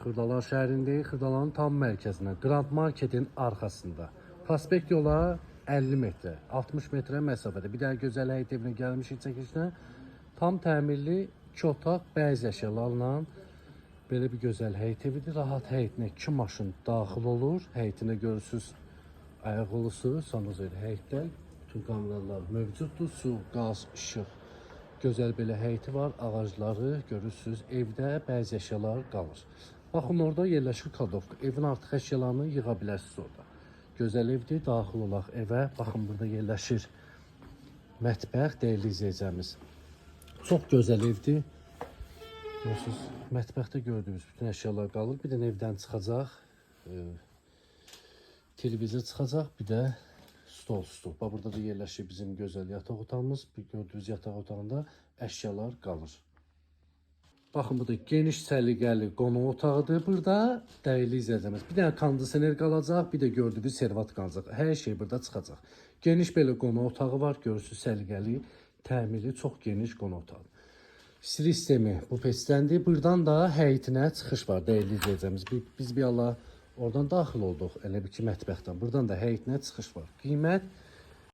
Xırdalar şəhərindəyik. Xırdalanın tam mərkəzində, Grand Marketin arxasında. Prospekt yola 50 metrə, 60 metrə məsafədə. Bir dənə gözəl həyət evinə gəlmişik çəkilişinə. Tam təmirli 2 otaq, bəzi əşyalarla belə bir gözəl həyət evidir. Rahat həyətinə 2 maşın daxil olur. Həyətinə görürsünüz ayaqlısı, sanuzeli həyətdə. Bütün kameralar mövcuddur. Su, qaz, işıq. Gözəl belə həyəti var, ağacları görürsünüz. Evdə bəzi əşyalar qalır. Baxın, orada yerləşir kladovka. Evin artıq əşyalarını yığa bilərsiniz orada. Gözəl evdir, daxil olaq evə. Baxın, burada yerləşir mətbəx, dəyərli izləyəcəyimiz. Çox gözəl evdir. Görürsünüz, mətbəxdə gördüyünüz bütün əşyalar qalır. Bir dənə evdən çıxacaq, televizor çıxacaq, bir də stol. Burada da yerləşir bizim gözəl yataq otağımız. Gördüyünüz yataq otağında əşyalar qalır. Baxın, bu da geniş səliqəli qonaq otağıdır. Burada dəyərli izləyəcəyimiz bir dənə kondisioner qalacaq, bir də gördüyünüz servat qalacaq. Hər şey burada çıxacaq. Geniş belə qonaq otağı var. Görürsünüz, səliqəli, təmirli, çox geniş qonaq otağı. Sistemi bu pesdəndir. Buradan da həyətinə çıxış var, dəyərli izləyəcəyimiz. Biz bir Allah oradan daxil olduq, elə bir ki mətbəxdən. Buradan da həyətinə çıxış var. Qiymət